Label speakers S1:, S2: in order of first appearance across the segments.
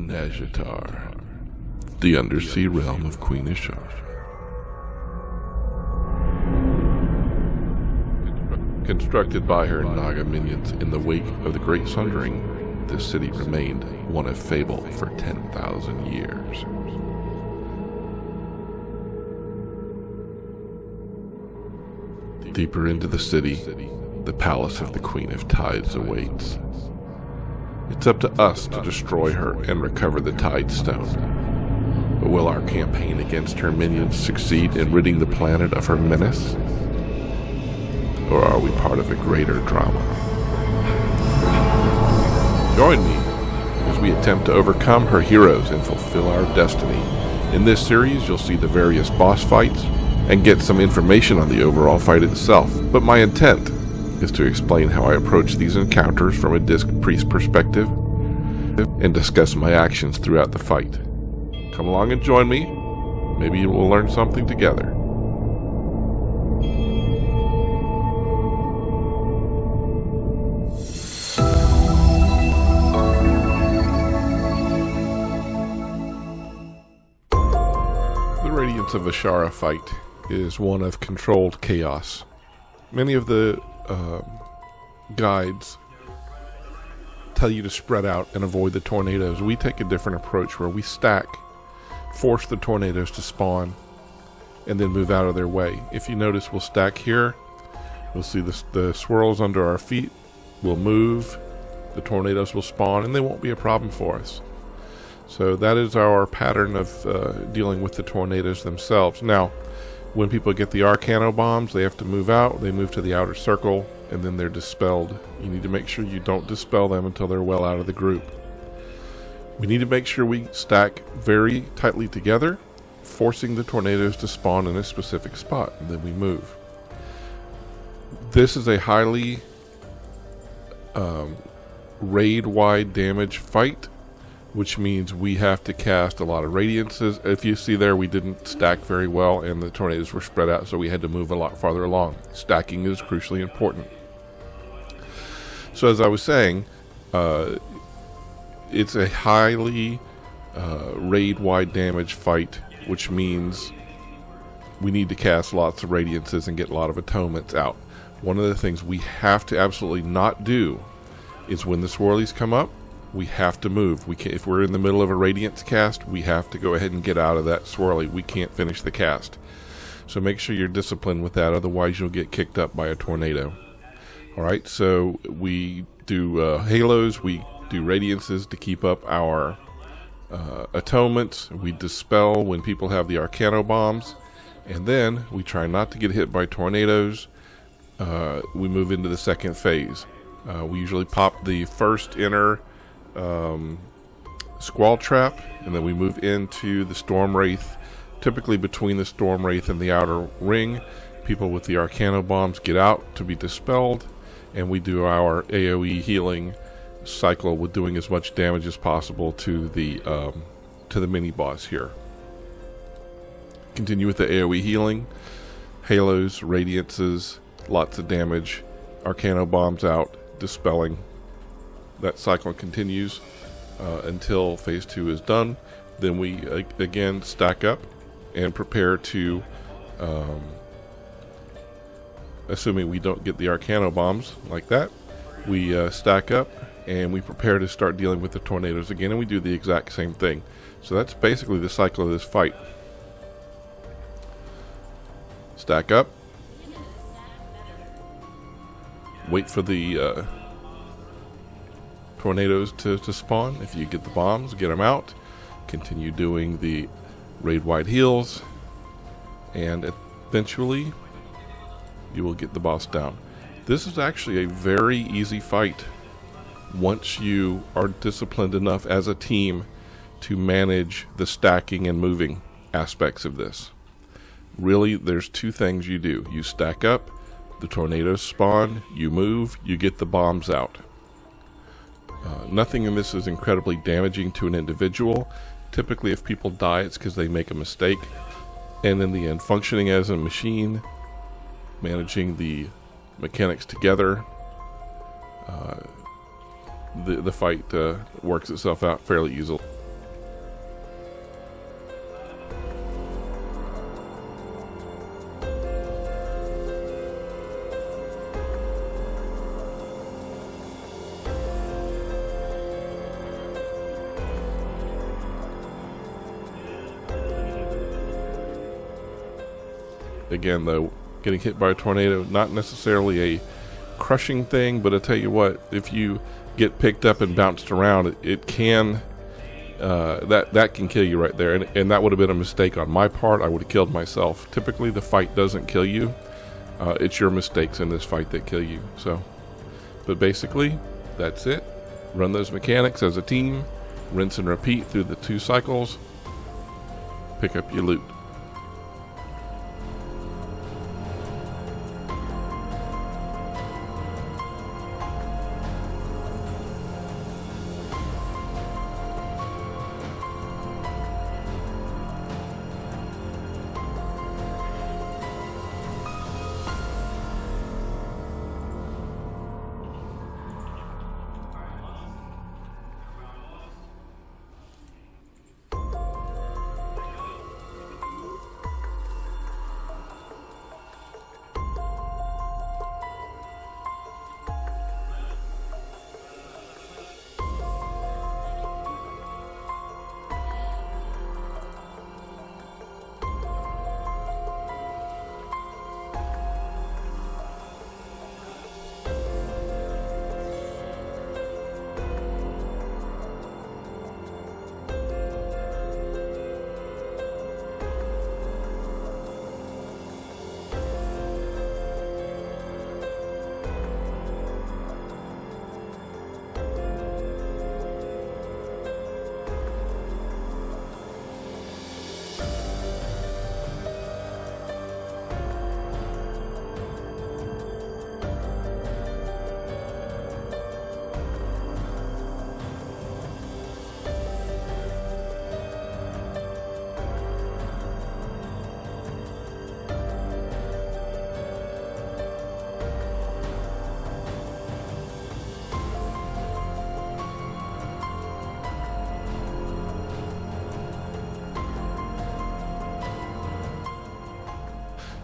S1: Naz'jatar, the undersea realm of Queen Azshara. Constructed by her Naga minions in the wake of the Great Sundering, this city remained one of fable for 10,000 years. Deeper into the city, the palace of the Queen of Tides awaits. It's up to us to destroy her and recover the Tide Stone. But will our campaign against her minions succeed in ridding the planet of her menace? Or are we part of a greater drama? Join me as we attempt to overcome her heroes and fulfill our destiny. In this series, you'll see the various boss fights and get some information on the overall fight itself. But my intent is to explain how I approach these encounters from a Disc Priest perspective and discuss my actions throughout the fight. Come along and join me. Maybe we'll learn something together. The Radiance of Azshara fight is one of controlled chaos. Many of the guides tell you to spread out and avoid the tornadoes. We take a different approach where we stack, force the tornadoes to spawn, and then move out of their way. If you notice, we'll stack here. We'll see the swirls under our feet. We'll move. The tornadoes will spawn, and they won't be a problem for us. So that is our pattern of dealing with the tornadoes themselves. Now, when people get the Arcano bombs, they have to move out. They move to the outer circle, and then they're dispelled. You need to make sure you don't dispel them until they're well out of the group. We need to make sure we stack very tightly together, forcing the tornadoes to spawn in a specific spot, and then we move. This is a highly raid-wide damage fight, which means we have to cast a lot of radiances. If you see there, we didn't stack very well and the tornadoes were spread out, so we had to move a lot farther along. Stacking is crucially important. So as I was saying, it's a highly raid-wide damage fight, which means we need to cast lots of radiances and get a lot of atonements out. One of the things we have to absolutely not do is when the swirlies come up, we have to move. We can't, if we're in the middle of a radiance cast, we have to go ahead and get out of that swirly. We can't finish the cast. So make sure you're disciplined with that, otherwise you'll get kicked up by a tornado. Alright, so we do halos, we do radiances to keep up our atonements. We dispel when people have the Arcano bombs, and then we try not to get hit by tornadoes. We move into the second phase. We usually pop the first inner Squall Trap, and then we move into the Storm Wraith. Typically between the Storm Wraith and the outer ring, people with the Arcano bombs get out to be dispelled, and we do our AoE healing cycle with doing as much damage as possible to the mini boss here. Continue with the AoE healing, halos, radiances, lots of damage, Arcano bombs out, dispelling. That cycle continues until phase 2 is done. Then we again stack up and prepare to, assuming we don't get the Arcano bombs like that, we stack up and we prepare to start dealing with the tornadoes again, and we do the exact same thing. So that's basically the cycle of this fight. Stack up, wait for the tornadoes to spawn. If you get the bombs, get them out. Continue doing the raid-wide heals, and eventually you will get the boss down. This is actually a very easy fight once you are disciplined enough as a team to manage the stacking and moving aspects of this. Really, there's two things you do. You stack up, the tornadoes spawn, you move, you get the bombs out. Nothing in this is incredibly damaging to an individual. Typically, if people die, it's because they make a mistake. And in the end, functioning as a machine, managing the mechanics together, the fight works itself out fairly easily. again, though, getting hit by a tornado, not necessarily a crushing thing, but I tell you what, if you get picked up and bounced around, it can that can kill you right there, and that would have been a mistake on my part. I would have killed myself. Typically the fight doesn't kill you, it's your mistakes in this fight that kill you. So, but basically that's it. Run those mechanics as a team, rinse and repeat through the 2 cycles, pick up your loot.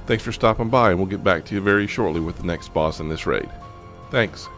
S1: Thanks for stopping by, and we'll get back to you very shortly with the next boss in this raid. Thanks.